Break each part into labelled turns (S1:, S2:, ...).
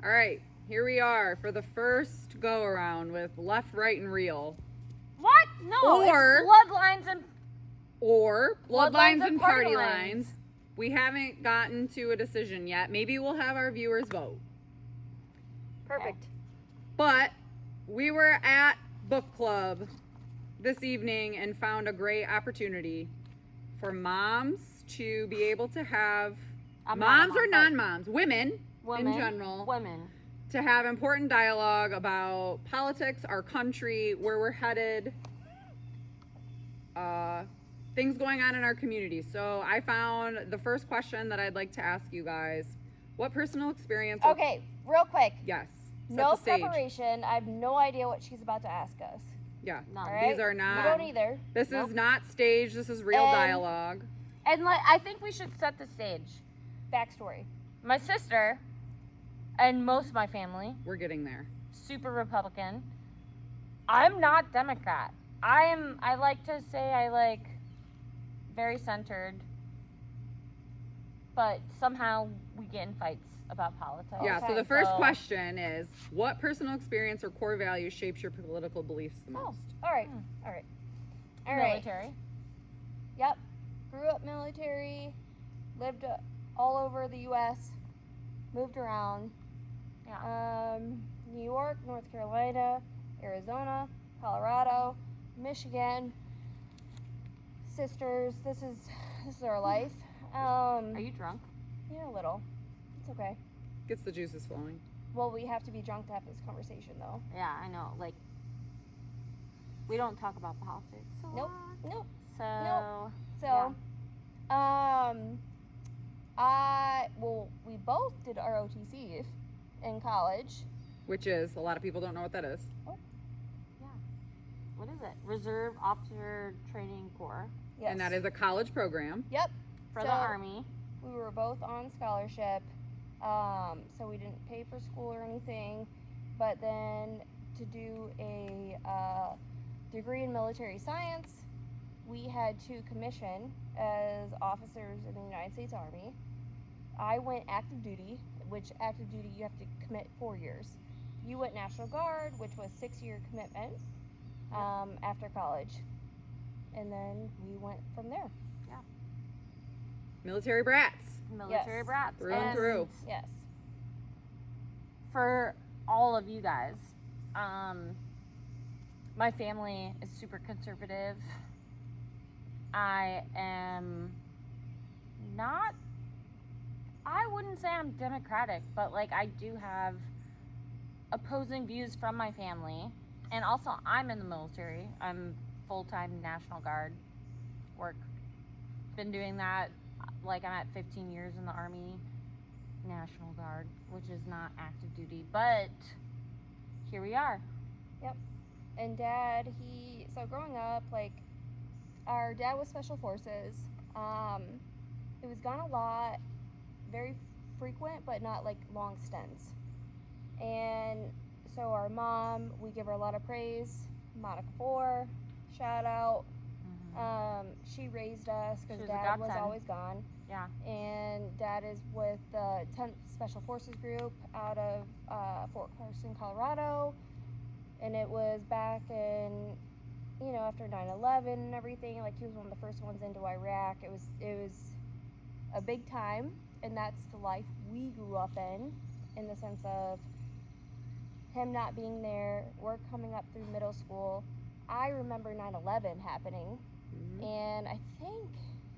S1: All right, here we are for the first go around with left, right, and real.
S2: What? No,
S1: Or-
S2: it's bloodlines and
S1: Or bloodlines and party
S2: lines.
S1: lines. We haven't gotten to a decision yet. Maybe we'll have our viewers vote.
S2: perfect.
S1: But we were at book club this evening and found a great opportunity for moms to be able to have
S2: I'm not a
S1: moms
S2: mom,
S1: or
S2: but
S1: non-moms, women
S2: Women,
S1: in general,
S2: women.
S1: to have important dialogue about politics, our country, where we're headed, things going on in our community. So I found the first question that I'd like to ask you guys: what personal experience?
S3: Okay, real quick.
S1: Yes. Set
S3: No
S1: the stage.
S3: preparation. I have no idea what she's about to ask us.
S1: Yeah.
S2: None.
S3: All right?
S1: These are
S3: You
S1: not.
S3: don't either.
S1: This
S2: Nope.
S1: is not staged. This is real
S3: And-
S1: dialogue.
S2: And I think we should set the stage.
S3: Backstory.
S2: My sister and most of my family,
S1: We're getting there.
S2: super Republican. I'm not Democrat. I like to say I like very centered, but somehow we get in fights about politics.
S1: Yeah, so
S3: Okay,
S1: the first
S2: so-
S1: question is, what personal experience or core value shapes your political beliefs the
S3: Oh,
S1: most?
S3: all right. All right. All right.
S2: Military.
S3: Yep. Grew up military, lived all over the U.S., moved around.
S2: Yeah.
S3: New York, North Carolina, Arizona, Colorado, Michigan. Sisters, this is our life.
S2: Are you drunk?
S3: Yeah, a little. It's okay.
S1: Gets the juices flowing.
S3: Well, we have to be drunk to have this conversation, though.
S2: Yeah, I know. Like, we don't talk about politics a
S3: Nope.
S2: lot.
S3: Nope.
S2: So,
S3: So, we both did ROTC in college.
S1: Which is, a lot of people don't know what that is.
S2: what is it? Reserve Officer Training Corps
S3: Yes.
S1: And that is a college program.
S3: Yep.
S2: for
S3: So-
S2: the Army.
S3: We were both on scholarship, so we didn't pay for school or anything. But then to do a degree in military science, we had to commission as officers in the United States Army. I went active duty, which active duty you have to commit 4 years. You went National Guard, which was 6-year commitment after college. And then we went from there.
S1: Military brats.
S2: Military
S3: Yes.
S2: brats.
S1: Through and through.
S3: Yes.
S2: For all of you guys, my family is super conservative. I am not, I wouldn't say I'm democratic, but like I do have opposing views from my family. And also, I'm in the military. I'm full-time National Guard work. Been doing that, like I'm at 15 years in the Army National Guard, which is not active duty, but here we are.
S3: And dad, so growing up, like, our dad was special forces. He was gone a lot, very frequent, but not like long stints. And so our mom, we give her a lot of praise. Monica Four, shout out. She raised us
S2: She
S3: because
S2: was a
S3: dad was
S2: godsend.
S3: always gone.
S2: Yeah.
S3: And dad is with the 10th Special Forces Group out of Fort Carson, Colorado. And it was back in, after 9/11 and everything. Like, he was one of the first ones into Iraq. It was a big time, and that's the life we grew up in the sense of him not being there. We're coming up through middle school. I remember 9/11 happening,
S1: Mhm.
S3: and I think,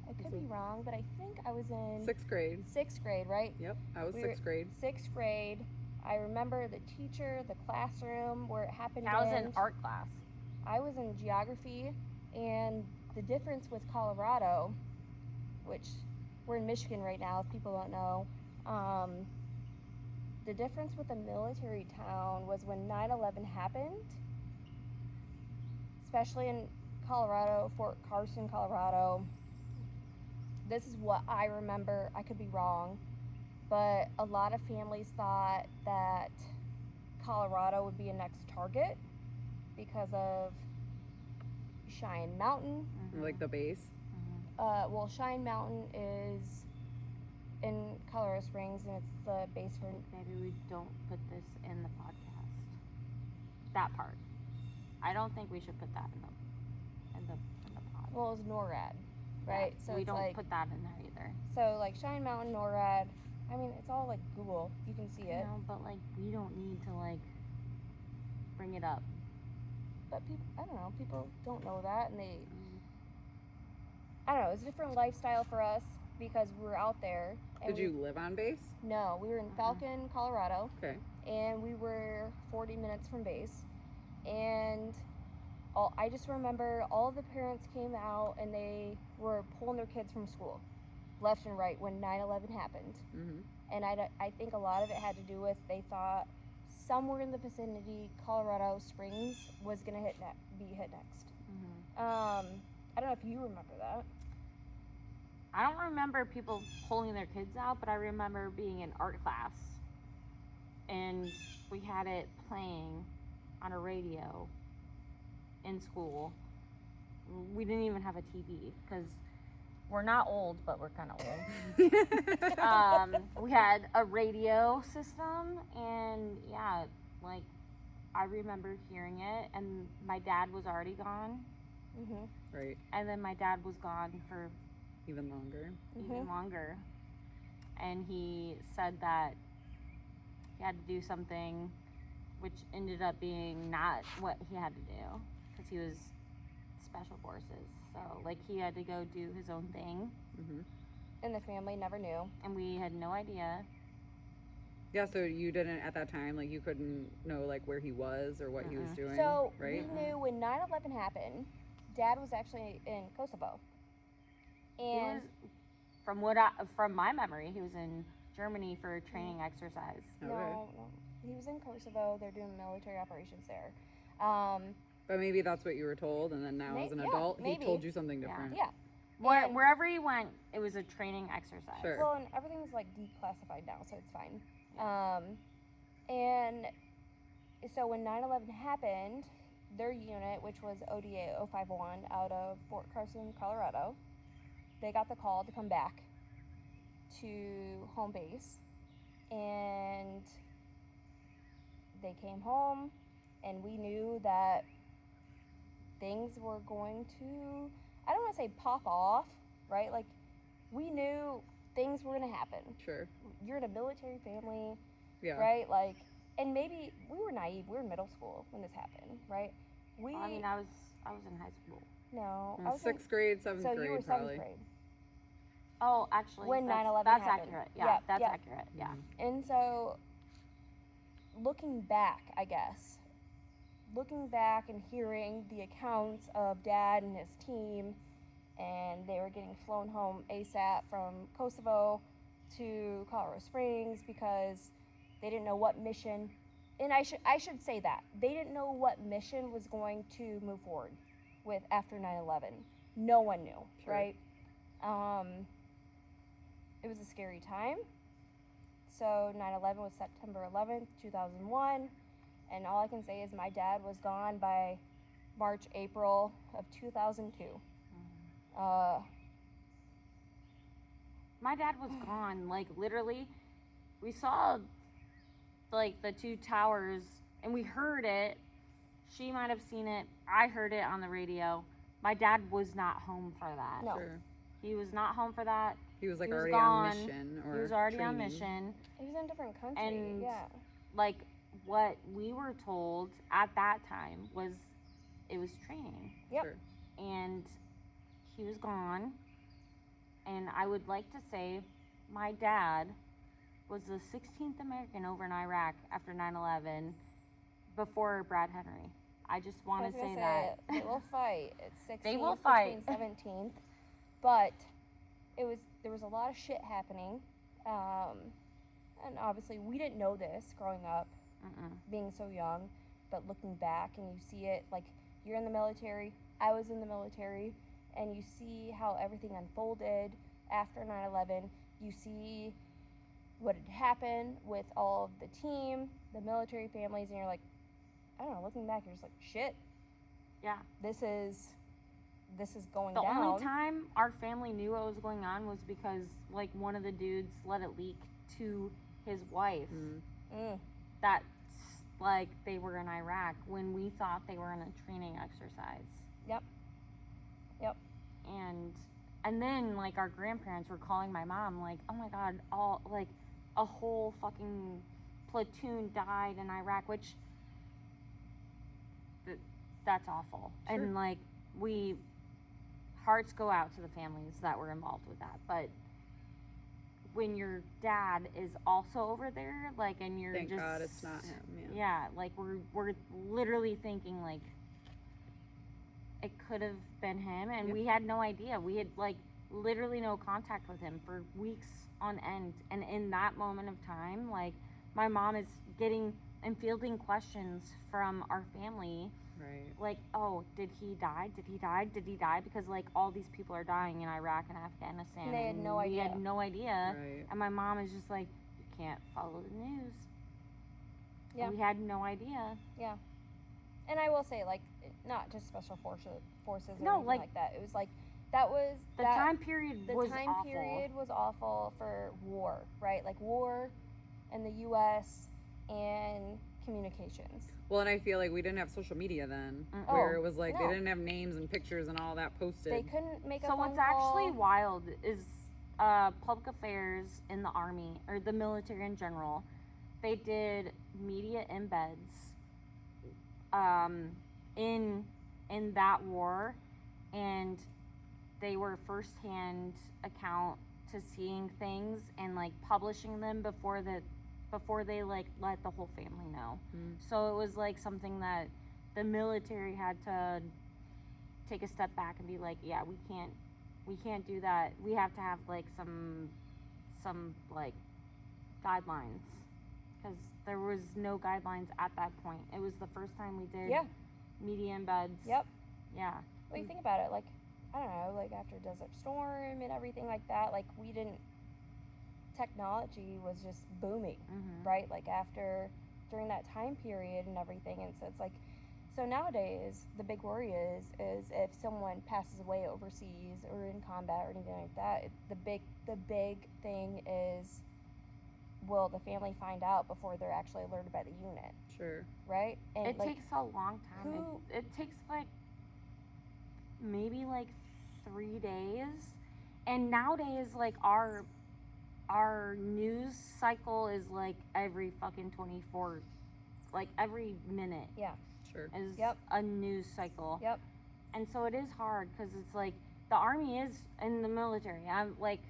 S3: I could be wrong, but I think I was in
S1: 6th grade.
S3: 6th grade, right?
S1: Yep, I was
S3: We were-
S1: 6th grade.
S3: 6th grade. I remember the teacher, the classroom where it happened.
S2: I was in art class.
S3: I was in geography, and the difference with Colorado, which we're in Michigan right now, if people don't know, the difference with a military town was when 9/11 happened, especially in Colorado, Fort Carson, Colorado. This is what I remember. I could be wrong, but a lot of families thought that Colorado would be a next target because of Cheyenne Mountain.
S1: Like the base.
S3: Well, Cheyenne Mountain in Colorado Springs, and it's the base for.
S2: Maybe we don't put this in the podcast. That part. I don't think we should put that in the pod.
S3: Well, it's NORAD, right?
S2: Yeah,
S3: So
S2: we
S3: it's
S2: don't
S3: like
S2: put that in there either.
S3: so like Cheyenne Mountain, NORAD. I mean, it's all like Google. You can see it.
S2: No, but like we don't need to like bring it up.
S3: But people, I don't know. People don't know that, and they. I don't know. It's a different lifestyle for us because we're out there. And
S1: Did you live on base?
S3: No, we were in Falcon, Colorado,
S1: Okay.
S3: and we were 40 minutes from base. And I just remember all of the parents came out and they were pulling their kids from school, left and right, when 9/11 happened.
S1: Mm-hmm.
S3: And I think a lot of it had to do with they thought somewhere in the vicinity, Colorado Springs was gonna be hit next. I don't know if you remember that.
S2: I don't remember people pulling their kids out, but I remember being in art class and we had it playing on a radio in school. We didn't even have a TV because we're not old, but we're kind of old. We had a radio system, and yeah, like I remember hearing it, and my dad was already gone,
S3: Mhm.
S1: Right.
S2: and then my dad was gone for
S1: Even longer.
S2: even longer, and he said that he had to do something which ended up being not what he had to do because he was special forces, so like he had to go do his own thing,
S1: Mm-hmm.
S3: And the family never knew.
S2: and we had no idea.
S1: Yeah, so you didn't at that time, like you couldn't know like where he was or what he was doing,
S3: So
S1: right?
S3: we knew when 9/11 happened, Dad was actually in Kosovo.
S2: He
S3: And
S2: was, from my memory, he was in Germany for a training exercise.
S1: Okay.
S3: no, he was in Kosovo. They're doing military operations there.
S1: But maybe that's what you were told, and then now as an
S3: Yeah,
S1: adult,
S3: maybe.
S1: he told you something different.
S3: Yeah. And-
S2: Wherever he went, it was a training exercise.
S1: Sure.
S3: Well, and everything's like declassified now, so it's fine. And so when 9/11 happened, their unit, which was ODA 051 out of Fort Carson, Colorado, they got the call to come back to home base, and they came home, and we knew that things were going to, I don't want to say pop off, right? Like, we knew things were going to happen.
S1: Sure.
S3: You're in a military family,
S1: Yeah.
S3: right? Like, and maybe we were naive. We were in middle school when this happened, right?
S2: Well, I mean, I was in high school.
S3: no, I was
S1: Sixth grade, seventh
S3: so
S1: grade,
S3: you were
S1: probably.
S3: 7th grade.
S2: Oh, actually,
S3: When
S2: that's,
S3: 9/11
S2: that's
S3: happened.
S2: accurate. Yeah,
S3: Yeah,
S2: that's
S3: yeah.
S2: accurate. Yeah.
S3: And so, looking back, I guess, looking back and hearing the accounts of Dad and his team, and they were getting flown home ASAP from Kosovo to Colorado Springs because they didn't know what mission, and I should say that they didn't know what mission was going to move forward with after 9/11. No one knew,
S1: Sure.
S3: right? It was a scary time. So 9/11 was September 11th, 2001, and all I can say is my dad was gone by March, April of 2002.
S2: My dad was gone. Like literally, we saw like the two towers, and we heard it. She might have seen it. I heard it on the radio. My dad was not home for that.
S3: No.
S1: Sure.
S2: He was not home for that.
S1: He was like
S2: He was
S1: already
S2: gone.
S1: on mission or
S2: He was already on
S1: training.
S2: mission.
S3: He was in a different country.
S2: And
S3: yeah.
S2: Like what we were told at that time was it was training.
S3: Yep.
S1: Sure.
S2: And he was gone. And I would like to say my dad was the 16th American over in Iraq after 9/11 before Brad Henry. I just
S3: I
S2: want
S3: was
S2: to
S3: gonna
S2: say that.
S3: They will fight. It's 16th
S2: They will fight.
S3: between 17th, but there was a lot of shit happening, and obviously we didn't know this growing up, being so young, but looking back and you see it, like you're in the military, I was in the military, and you see how everything unfolded after 9/11. You see what had happened with all of the team, the military families, and you're like, I don't know, looking back, you're just like, shit,
S2: Yeah.
S3: this is this is going
S2: The
S3: down.
S2: only time our family knew what was going on was because, like, one of the dudes let it leak to his wife
S3: Mm.
S2: that, like, they were in Iraq when we thought they were in a training exercise.
S3: Yep.
S2: And then, like, our grandparents were calling my mom, like, oh my God, all, like, a whole fucking platoon died in Iraq, which, that's awful.
S1: Sure.
S2: And, like, hearts go out to the families that were involved with that. But when your dad is also over there, like, and you're
S1: Thank
S2: just.
S1: God it's not him. Yeah.
S2: Yeah, like, we're literally thinking, like, it could have been him, and
S1: Yep.
S2: we had no idea. We had, like, literally no contact with him for weeks on end. And in that moment of time, like, my mom is getting and fielding questions from our family,
S1: Right.
S2: like, oh, did he die? Did he die? Did he die? Because, like, all these people are dying in Iraq and Afghanistan.
S3: And they had no
S2: we
S3: idea.
S2: had no idea.
S1: Right.
S2: And my mom is just like, you can't follow the news.
S3: Yeah.
S2: We had no idea.
S3: And I will say, like, not just special forces or
S2: No,
S3: anything
S2: like-
S3: like that. It was like that was
S2: The
S3: that,
S2: time period
S3: the
S2: was
S3: time
S2: awful.
S3: period was awful for war, right? Like war in the U.S. and communications.
S1: Well, and I feel like we didn't have social media then,
S2: Mm-mm.
S1: where
S3: Oh,
S1: it was like
S3: no.
S1: they didn't have names and pictures and all that posted.
S3: They couldn't make a
S2: So
S3: phone
S2: what's actually
S3: call.
S2: wild is public affairs in the army or the military in general. They did media embeds in that war, and they were firsthand account to seeing things and, like, publishing them before they, like, let the whole family know.
S1: Mm.
S2: So it was like something that the military had to take a step back and be like, yeah, we can't do that. We have to have, like, some like guidelines, because there was no guidelines at that point. It was the first time we did
S3: Yeah.
S2: media embeds.
S3: Yep.
S2: Yeah.
S3: Well, you think about it, like, I don't know, like after Desert Storm and everything like that, like technology was just booming,
S2: Mm-hmm.
S3: right? Like during that time period and everything. And so it's like, so nowadays the big worry is if someone passes away overseas or in combat or anything like that, the big thing is, will the family find out before they're actually alerted by the unit,
S1: Sure.
S3: right? And
S2: It
S3: like,
S2: takes a long time.
S3: who-
S2: It takes, like, maybe, like, 3 days. And nowadays, like, our news cycle is, like, every fucking 24, like, every minute
S1: Sure.
S2: is
S3: Yep.
S2: a news cycle.
S3: Yep.
S2: And so it is hard, because it's like the army is in the military. I'm like,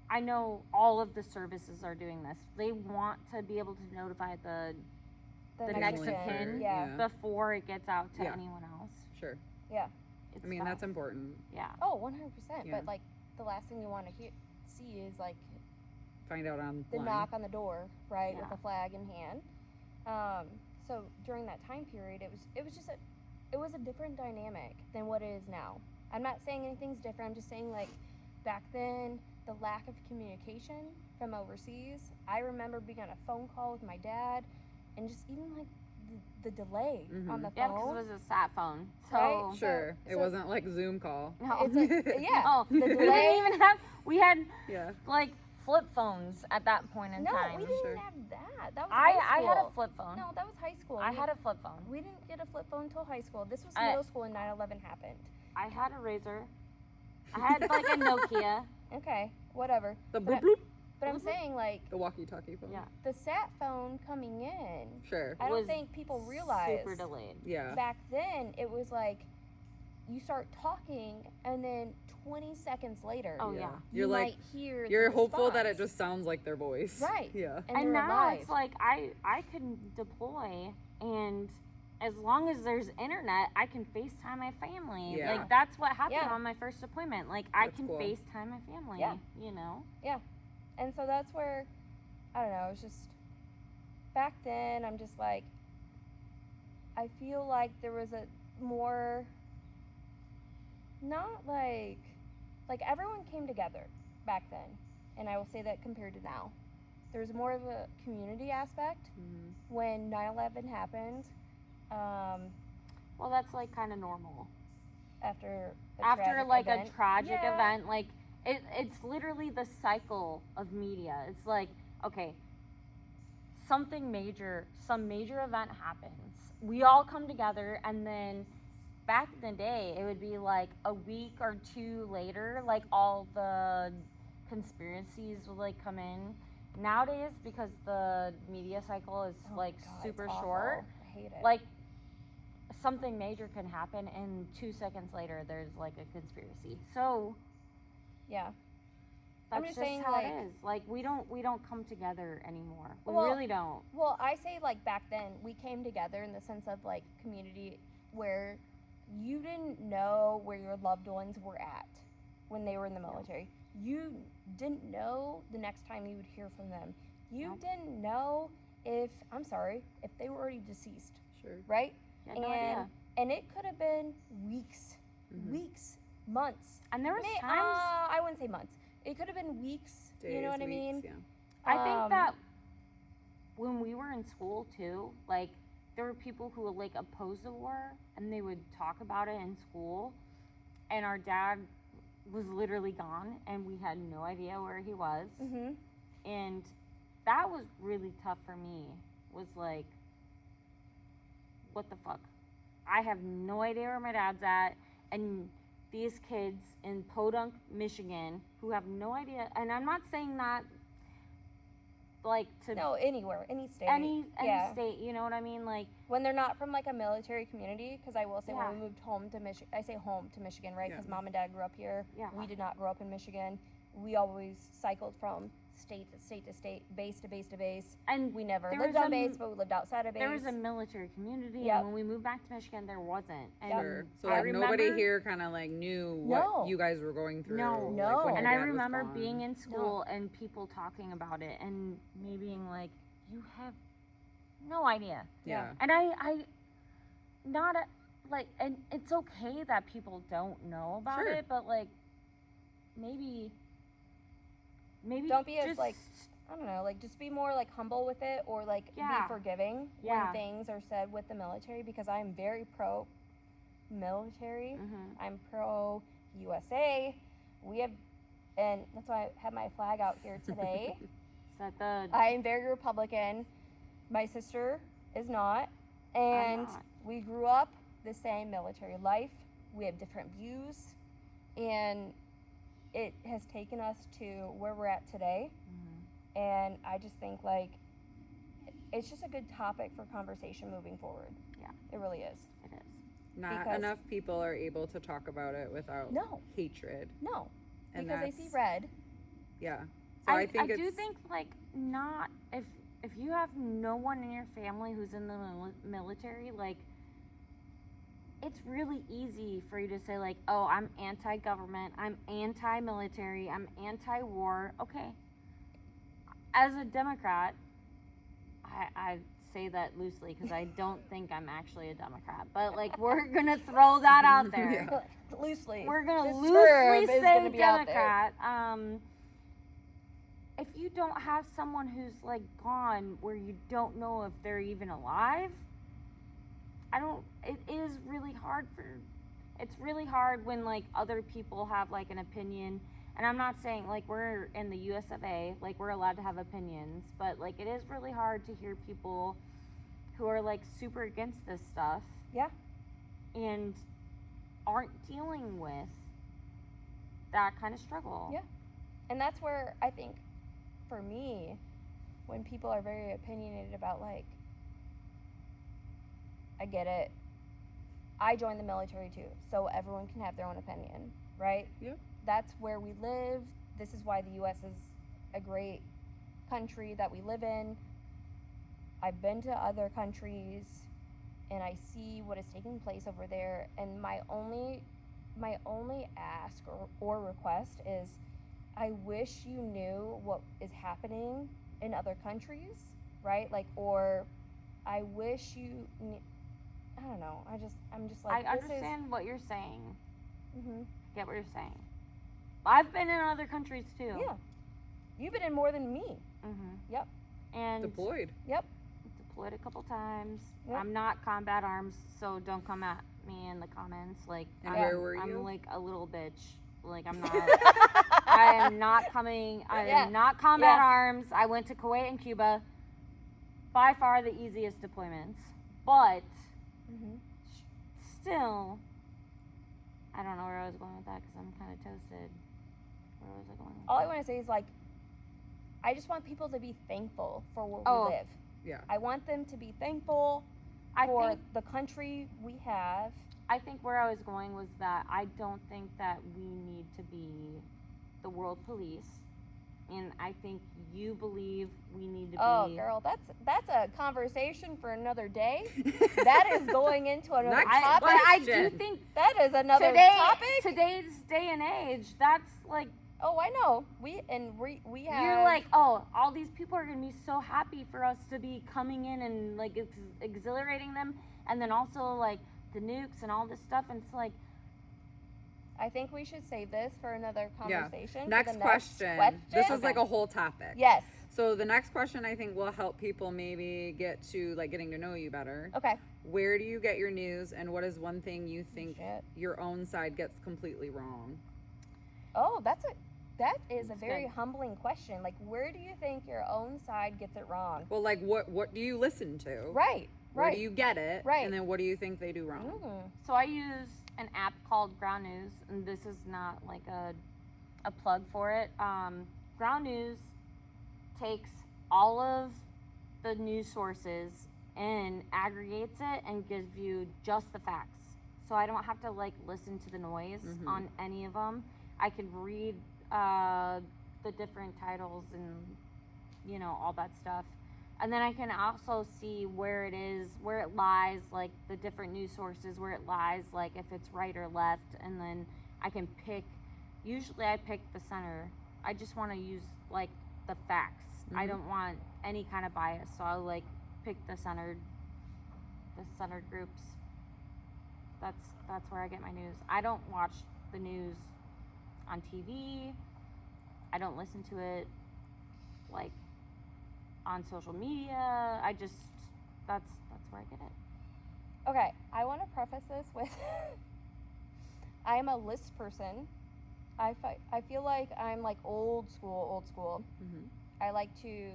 S2: I know all of the services are doing this. They want to be able to notify the next of
S1: Definitely
S2: kin
S1: fair,
S3: yeah.
S2: before it gets out to
S1: Yeah.
S2: anyone else.
S1: Sure.
S2: It's
S1: I mean,
S2: tough.
S1: that's important.
S2: Yeah.
S3: Oh, 100%.
S1: Yeah.
S3: But like the last thing you want to see is like
S1: Find out online.
S3: the knock on the door, right, with
S2: Yeah.
S3: a flag in hand. So during that time period, it was a different dynamic than what it is now. I'm not saying anything's different. I'm just saying, like, back then, the lack of communication from overseas. I remember being on a phone call with my dad, and just even like the delay on the
S2: Yeah, because
S3: phone.
S2: it was a sat phone. So
S3: Right?
S1: Sure.
S3: So-
S1: It wasn't like Zoom call.
S2: no.
S3: It's like, yeah,
S2: No,
S3: the
S2: we
S3: delay.
S2: didn't even have. We had,
S1: Yeah.
S2: like, flip phones at that point in
S3: No,
S2: time.
S3: we didn't
S1: Sure.
S3: have that. That was
S2: I
S3: high school.
S2: had a flip phone.
S3: No, that was high school.
S2: I
S3: We-
S2: had a flip phone.
S3: We didn't get a flip phone until high school. This was
S2: I-
S3: middle school and 9/11 happened.
S2: I had a Razor. I had, like, a Nokia.
S3: Okay, whatever.
S1: The
S3: But
S1: bloop bloop.
S3: But I'm saying, like,
S1: The walkie-talkie phone.
S2: Yeah.
S3: the sat phone coming in,
S1: Sure.
S3: I don't
S2: Was
S3: think people realize.
S2: Super delayed.
S1: Yeah.
S3: Back then, it was like you start talking, and then 20 seconds later,
S2: Oh,
S1: Yeah.
S2: yeah.
S3: you
S1: You're like,
S3: might hear. the
S1: you're hopeful that it
S3: response.
S1: just sounds like their voice.
S3: Right.
S1: Yeah.
S3: And,
S2: And
S3: they're
S2: now
S3: alive.
S2: it's like I can deploy, and as long as there's internet, I can FaceTime my family.
S1: Yeah.
S2: Like, that's what happened
S3: Yeah.
S2: on my first deployment. Like, I
S1: That's
S2: can
S1: cool.
S2: FaceTime my family.
S3: Yeah.
S2: You know?
S3: And so that's where, I don't know, it's just, back then, I'm just like, I feel like there was a more, not like everyone came together back then. And I will say that compared to now. There was more of a community aspect
S1: Mhm.
S3: when 9/11 happened.
S2: Well, that's, like, kind of normal.
S3: after
S2: like
S3: event.
S2: a tragic
S3: Yeah.
S2: event, like it's literally the cycle of media. It's like, okay, some major event happens, we all come together, and then back in the day it would be like a week or two later, like all the conspiracies would like come in. Nowadays, because the media cycle is
S3: Oh
S2: like
S3: my God,
S2: super
S3: it's awful.
S2: short,
S3: I hate it.
S2: like something major can happen and 2 seconds later there's like a conspiracy. So
S3: yeah.
S2: that's
S3: I'm just
S2: just
S3: saying,
S2: how
S3: like-
S2: it is. Like we don't come together anymore. We
S3: Well,
S2: really don't.
S3: Well, I say like back then we came together in the sense of like community where you didn't know where your loved ones were at when they were in the military. You didn't know the next time you would hear from them. You
S2: Nope.
S3: didn't know if they were already deceased,
S1: Sure.
S3: right?
S2: Yeah, no idea.
S3: And it could have been weeks,
S1: Mhm.
S3: months.
S2: And there was
S3: May-
S2: times
S3: I wouldn't say months. It could have been weeks. you know
S1: Days,
S3: what I mean?
S1: weeks, yeah.
S2: I think
S3: Um,
S2: that when we were in school too, like there were people who would like oppose the war and they would talk about it in school, and our dad was literally gone and we had no idea where he was.
S3: Mhm.
S2: And that was really tough for me. Was like, what the fuck? I have no idea where my dad's at, and these kids in Podunk, Michigan, who have no idea, and I'm not saying that like to
S3: No, anywhere, any state.
S2: any
S3: yeah.
S2: state, you know what I mean? Like,
S3: When they're not from like a military community, because I will say
S2: Yeah.
S3: when we moved home to Michigan, I say home to Michigan, right? Because
S1: Yeah.
S3: mom and dad grew up here.
S2: Yeah.
S3: We did not grow up in Michigan. We always cycled from state to state to state, base to base to base.
S2: and
S3: We never
S2: There
S3: lived
S2: was
S3: on
S2: a
S3: base, but we lived outside of base.
S2: there was a military community,
S3: Yep.
S2: and when we moved back to Michigan, there wasn't. And
S1: Sure. So
S2: I
S1: like nobody
S2: remember-
S1: here kind of like knew
S3: No.
S1: what you guys were going through.
S2: No.
S1: like,
S3: No.
S1: when your
S2: And I
S1: dad was
S2: remember
S1: gone.
S2: being in school and people talking about it and me being like, you have no idea.
S1: Yeah.
S2: And I not a, like, and it's okay that people don't know about
S1: Sure.
S2: it, but like maybe
S3: Don't be as,
S2: just,
S3: like, I don't know, like just be more like humble with it, or like
S2: Yeah.
S3: be forgiving
S2: Yeah.
S3: when things are said with the military, because I'm very pro military.
S2: Mhm.
S3: I'm pro USA. We have, and that's why I have my flag out here today.
S2: Is that the
S3: I am very Republican. My sister is not, and
S2: not.
S3: we grew up the same military life. We have different views, and it has taken us to where we're at today.
S2: Mhm.
S3: And I just think like it's just a good topic for conversation moving forward.
S2: Yeah.
S3: It really is.
S2: It is.
S1: Not
S3: because-
S1: enough people are able to talk about it without
S3: No.
S1: hatred.
S3: No,
S1: And
S3: because they
S1: that's,
S3: see red.
S1: Yeah. So I think
S2: do
S1: it's
S2: think like not if you have no one in your family who's in the military, like it's really easy for you to say like, oh, I'm anti-government, I'm anti-military, I'm anti-war. Okay. As a Democrat, I say that loosely because I don't think I'm actually a Democrat, but like we're gonna throw that out there.
S1: Yeah.
S3: Loosely.
S2: We're gonna
S3: This
S2: loosely
S3: term is
S2: say
S3: gonna be out there.
S2: Democrat. If you don't have someone who's like gone where you don't know if they're even alive, it is really hard it's really hard when like other people have like an opinion. And I'm not saying like we're in the US of A, like we're allowed to have opinions, but like it is really hard to hear people who are like super against this stuff
S3: Yeah.
S2: and aren't dealing with that kind of struggle.
S3: Yeah. And that's where I think, for me, when people are very opinionated about, like, I get it. I joined the military too, so everyone can have their own opinion, right?
S1: Yep.
S3: That's where we live. This is why the U.S. is a great country that we live in. I've been to other countries, and I see what is taking place over there. And my only ask or request is, I wish you knew what is happening in other countries, right? Like, or I wish you. I don't know. I'm just like,
S2: I
S3: this
S2: understand what you're saying.
S3: is. Mm-hmm.
S2: Get what you're saying. I've been in other countries too.
S3: Yeah. You've been in more than me.
S2: Mm-hmm.
S3: Yep.
S2: And
S1: deployed.
S3: Yep.
S2: deployed a couple times.
S3: Yep.
S2: I'm not combat arms, so don't come at me in the comments. Like,
S1: And
S2: I'm,
S1: where were you?
S2: I'm like a little bitch. Like, I'm not. I am not coming. I
S3: Yeah.
S2: am not combat
S3: Yeah.
S2: arms. I went to Kuwait and Cuba. By far the easiest deployments, but
S3: Mhm.
S2: still, I don't know where I was going with that because I'm kind of toasted. Where was I going with
S3: All I
S2: that?
S3: want to say is like, I just want people to be thankful for where
S2: Oh.
S3: we live.
S1: Yeah.
S3: I want them to be thankful
S2: I
S3: for
S2: think
S3: the country we have.
S2: I think where I was going was that I don't think that we need to be the world police, and I think you believe we need to
S3: Oh,
S2: be.
S3: girl, that's a conversation for another day. That is going into another
S1: Next
S3: topic.
S2: But I do
S1: question.
S2: think
S3: That is another topic.
S2: today's day and age, that's like
S3: Oh, I know. We have.
S2: you're like, oh, all these people are gonna be so happy for us to be coming in and like exhilarating them, and then also like the nukes and all this stuff, and it's like,
S3: I think we should save this for another
S1: Yeah.
S3: conversation. for
S1: Next
S3: the
S1: question.
S3: next
S1: This
S3: question.
S1: is like a whole topic.
S3: Yes.
S1: So the next question I think will help people maybe get to like getting to know you better.
S3: Okay.
S1: Where do you get your news, and what is one thing you think
S3: Shit.
S1: your own side gets completely wrong?
S3: Oh, that is a
S2: That's
S3: very
S2: good.
S3: humbling question. Like, where do you think your own side gets it wrong?
S1: Well, like what do you listen to?
S3: Right.
S1: Where
S3: Right.
S1: do you get it?
S3: Right.
S1: And then what do you think they do wrong?
S3: Mm.
S2: so I use an app called Ground News, and this is not like a plug for it. Ground News takes all of the news sources and aggregates it and gives you just the facts. So I don't have to like listen to the noise
S1: Mhm.
S2: on any of them. I can read the different titles and all that stuff. And then I can also see where it is, where it lies, like the different news sources, where it lies, like if it's right or left. And then I can pick, usually I pick the center. I just want to use like the facts. I
S1: Mhm.
S2: don't want any kind of bias. So I'll like pick the centered groups. That's where I get my news. I don't watch the news on TV. I don't listen to it like on social media. I just that's where I get it.
S3: Okay, I want to preface this with I am a list person. I feel like I'm like old school.
S1: Mhm.
S3: I like to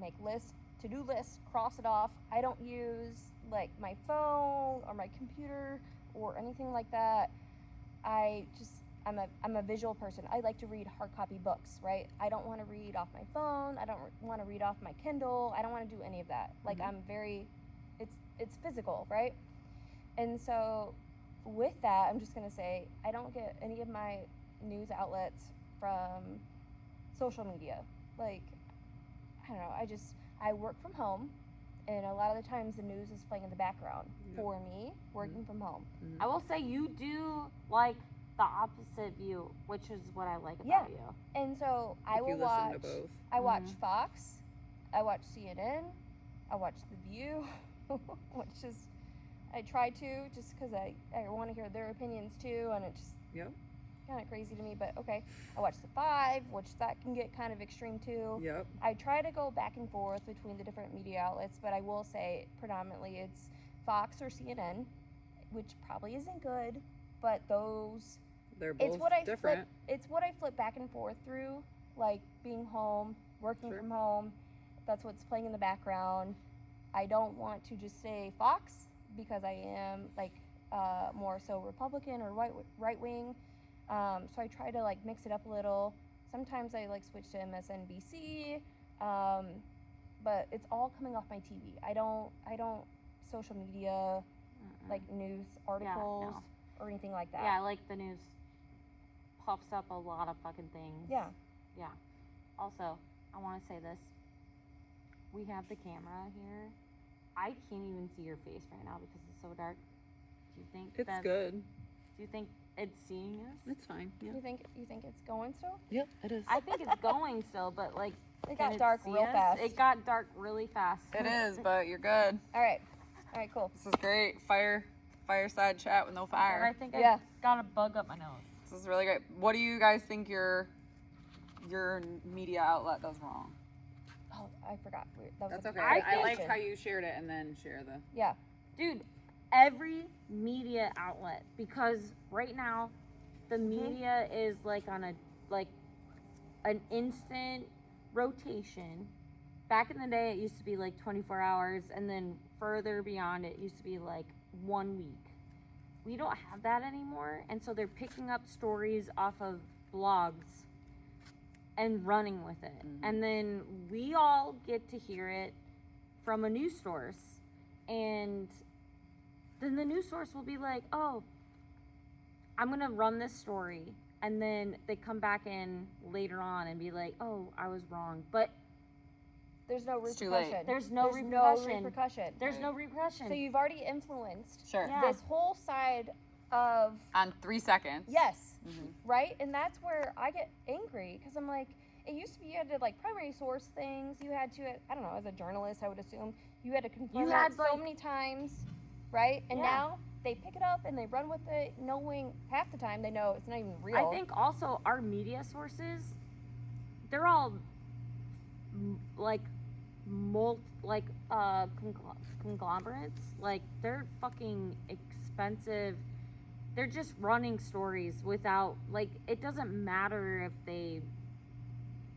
S3: make lists, to-do lists, cross it off. I don't use like my phone or my computer or anything like that. I'm a visual person. I like to read hard copy books, right? I don't want to read off my phone. I don't want to read off my Kindle. I don't want to do any of that. Like
S1: Mhm.
S3: I'm very it's physical, right? And so with that, I'm just going to say I don't get any of my news outlets from social media. Like I don't know, I work from home, and a lot of the times the news is playing in the background
S1: Yeah.
S3: for me working from home.
S2: I will say you do like the opposite view, which is what I like
S3: Yeah.
S2: about you.
S3: And so I
S1: If
S3: will
S1: you listen
S3: watch
S1: to both.
S3: I watch
S2: Mhm.
S3: Fox, I watch CNN, I watch The View, which is I try to just because I want to hear their opinions too, and it just
S1: Yep.
S3: kind of crazy to me. But okay, I watch The Five, which that can get kind of extreme too.
S1: Yep.
S3: I try to go back and forth between the different media outlets, but I will say predominantly it's Fox or CNN, which probably isn't good, but those
S1: They're both
S3: it's what I
S1: different.
S3: flip back and forth through, like being home, working
S1: Sure.
S3: from home. That's what's playing in the background. I don't want to just say Fox because I am like more so Republican or right wing. So I try to like mix it up a little. Sometimes I like switch to MSNBC, but it's all coming off my TV. I don't social media like news articles
S2: no.
S3: or anything like that.
S2: Yeah, like the news puffs up a lot of fucking things.
S3: Yeah.
S2: Yeah. Also, I want to say this. We have the camera here. I can't even see your face right now because it's so dark. Do you think
S1: It's
S2: that?
S1: good.
S2: Do you think it's seeing us?
S1: It's fine. Yeah.
S3: You think it's going still?
S1: Yep, it is.
S2: I think it's going still, but like
S3: It
S2: can
S3: got dark
S2: see
S3: real
S2: us?
S3: fast.
S2: It got dark really fast.
S1: It is, but you're good.
S3: All right, cool.
S1: This is great. Fireside chat with no
S2: And
S1: fire.
S2: I think
S3: Yeah.
S2: I got a bug up my nose.
S1: This is really great. What do you guys think your media outlet does wrong?
S3: Oh, I forgot. That was
S1: That's
S3: a
S1: okay.
S2: I
S1: I
S2: think-
S1: like how you shared it and then share the.
S3: Yeah.
S2: Dude, every media outlet, because right now the media is like on an instant rotation. Back in the day, it used to be like 24 hours, and then further beyond, it used to be like 1 week. We don't have that anymore, and so they're picking up stories off of blogs and running with it. And then we all get to hear it from a news source, and then the news source will be like, oh, I'm gonna run this story, and then they come back in later on and be like, oh, I was wrong. But
S3: There's no
S1: It's too late.
S3: repercussion.
S2: there's no
S3: There's
S2: repercussion.
S3: no repercussion.
S2: There's no repercussion.
S3: So you've already influenced
S1: Sure.
S2: Yeah.
S3: this whole side of
S1: On 3 seconds.
S3: yes,
S1: Mhm.
S3: right? And that's where I get angry because I'm like, it used to be you had to like primary source things. You had to, I don't know, as a journalist, I would assume you had to confirm
S2: You
S3: it
S2: had,
S3: so
S2: like-
S3: many times, right? And
S2: Yeah.
S3: now they pick it up and they run with it, knowing half the time they know it's not even real.
S2: I think also our media sources, they're all like conglomerates. Like, they're fucking expensive. They're just running stories without, like, it doesn't matter if they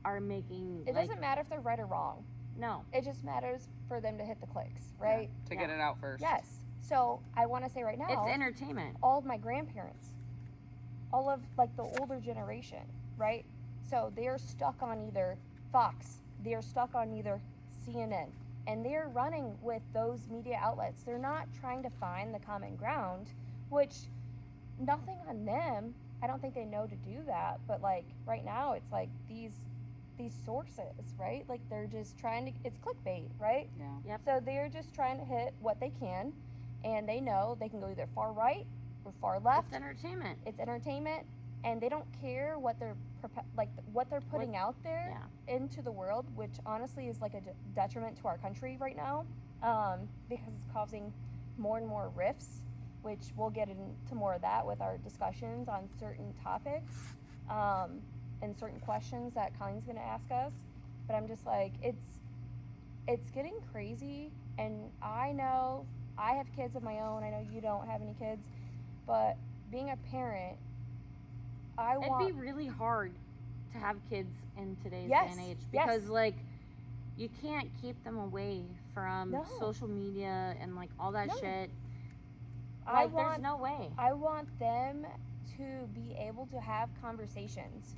S2: are making
S3: it
S2: like,
S3: doesn't matter if they're right or wrong.
S2: no.
S3: It just matters for them to hit the clicks, right?
S1: To get it out first.
S3: Yes. So I want to say right now,
S2: It's entertainment.
S3: all of my grandparents, all of like the older generation, right? So they're stuck on either Fox, they're stuck on either CNN, and they're running with those media outlets. They're not trying to find the common ground, which nothing on them. I don't think they know to do that, but like right now it's like these sources, right? Like they're just trying to, it's clickbait, right?
S1: Yeah.
S2: Yep.
S3: So they're just trying to hit what they can, and they know they can go either far right or far left.
S2: It's entertainment.
S3: It's entertainment, and they don't care what they're what they're putting out there into the world, which honestly is like a detriment to our country right now, because it's causing more and more rifts, which we'll get into more of that with our discussions on certain topics, and certain questions that Colleen's gonna ask us. But I'm just like, it's getting crazy, and I know I have kids of my own. I know you don't have any kids, but being a parent,
S2: It'd be really hard to have kids in today's
S3: Yes,
S2: day and age
S3: yes.
S2: because like you can't keep them away from
S3: No.
S2: social media and like all that
S3: No.
S2: shit.
S3: I
S2: Like, there's
S3: want
S2: no way.
S3: I want them to be able to have conversations,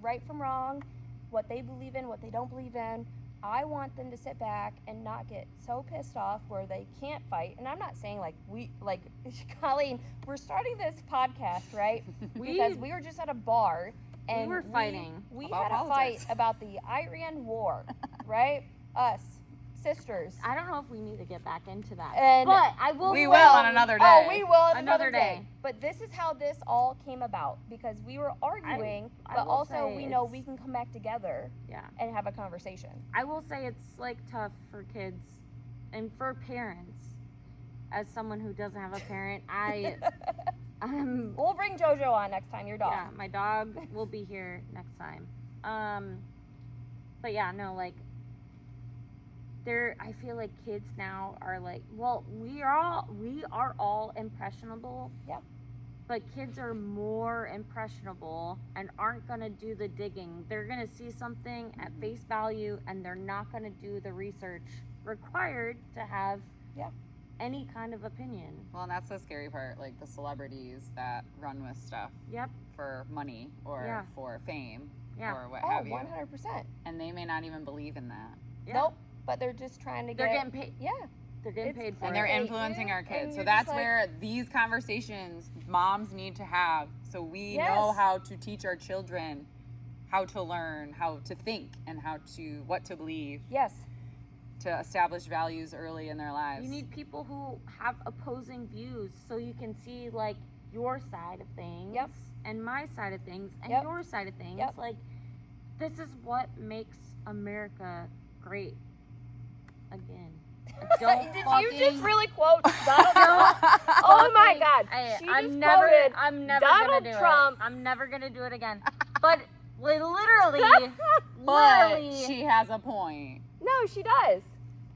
S3: right from wrong, what they believe in, what they don't believe in. I want them to sit back and not get so pissed off where they can't fight. And I'm not saying Colleen, we're starting this podcast, right? Because we were just at a bar and
S2: were fighting
S3: We
S1: about
S3: had a
S1: politics.
S3: fight about the Iran war, right? Us, sisters.
S2: I don't know if we need to get back into that.
S3: And
S2: but I will
S1: We
S2: say-
S1: will on another day.
S3: Oh, we will on
S2: Another
S3: another
S2: day.
S3: day. But this is how this all came about because we were arguing,
S2: I
S3: but
S2: will
S3: also
S2: say
S3: we know
S2: it's-
S3: we can come back together
S2: Yeah.
S3: and have a conversation.
S2: I will say it's like tough for kids and for parents. As someone who doesn't have a parent,
S3: We'll bring JoJo on next time, your dog.
S2: yeah, my dog will be here next time. But yeah, no, like I feel like kids now are like, well, we are all impressionable.
S3: Yeah.
S2: But kids are more impressionable and aren't gonna do the digging. They're gonna see something at face value and they're not gonna do the research required to have any kind of opinion.
S1: Well, and that's the scary part, like the celebrities that run with stuff
S2: Yep.
S1: for money or
S2: Yeah.
S1: for fame
S2: Yeah.
S1: or what
S3: Oh,
S1: have you.
S3: 100%.
S1: And they may not even believe in that.
S2: Yeah.
S3: Nope. But they're just trying to
S2: They're
S3: get.
S2: getting paid.
S3: Yeah.
S2: They're getting
S3: It's
S2: paid for
S1: And
S2: it.
S1: they're
S3: Right.
S1: influencing our
S3: And
S1: kids. So
S3: you're
S1: that's
S3: just like-
S1: where these conversations moms need to have so we
S3: Yes.
S1: know how to teach our children how to learn, how to think, and what to believe
S3: Yes.
S1: to establish values early in their lives.
S2: You need people who have opposing views so you can see like your side of things
S3: Yep.
S2: and my side of things and
S3: Yep.
S2: your side of things.
S3: Yep.
S2: Like this is what makes America great again. Don't
S3: Did
S2: fucking
S3: you just really quote Donald Trump? Oh my God. She
S2: I'm
S3: just
S2: never
S3: quoted
S2: I'm never
S3: Donald
S2: gonna do
S3: Trump.
S2: it. I'm never gonna do it again. But literally
S1: But
S2: literally
S1: she has a point.
S3: No, she does.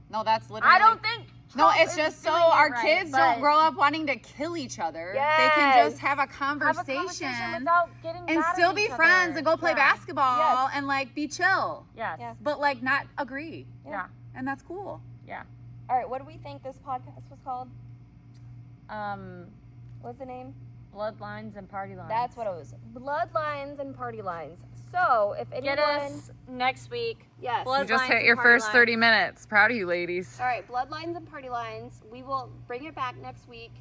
S1: No, that's literally.
S2: I don't think
S1: No,
S2: called-
S1: it's just so
S2: doing it
S1: our
S2: right,
S1: kids
S2: but
S1: don't grow up wanting to kill each other. They can
S3: Yes.
S1: just have a
S2: have a
S1: conversation,
S2: without getting
S1: and
S2: mad
S1: still
S2: at
S1: be
S2: each
S1: friends
S2: other.
S1: and go play
S2: Yeah.
S1: basketball
S3: Yes.
S1: and like be chill,
S2: Yes.
S3: Yeah.
S1: but like not agree,
S2: Yeah.
S1: and that's cool.
S2: Yeah.
S3: All right, what do we think this podcast was called? What's the name?
S2: Bloodlines and party lines.
S3: That's what it was. Bloodlines and party lines. So if anyone,
S2: Get us next week.
S3: yes.
S2: Blood-
S1: You just
S2: Lines
S1: hit
S2: and
S1: your
S2: party
S1: first 30
S2: lines.
S1: minutes. Proud of you, ladies.
S3: All right, bloodlines and party lines. We will bring it back next week,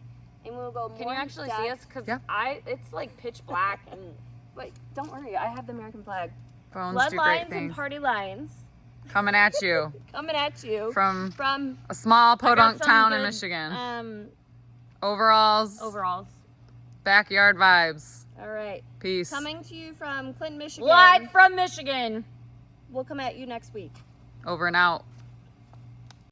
S3: and we'll go more.
S2: Can you actually see us? Because
S1: Yeah.
S2: it's like pitch black and
S3: Wait, don't worry. I have the American flag.
S1: Phones do great
S3: Bloodlines and
S1: things.
S3: party lines
S1: Coming at you
S3: coming at you
S1: from
S3: from
S1: a small
S2: I got
S1: podunk
S2: some
S1: town in
S2: good,
S1: Michigan. Overalls,
S2: overalls.
S1: backyard vibes.
S3: All right,
S1: Peace.
S3: coming to you from Clinton, Michigan.
S2: Live from Michigan.
S3: We'll come at you next week.
S1: Over and out.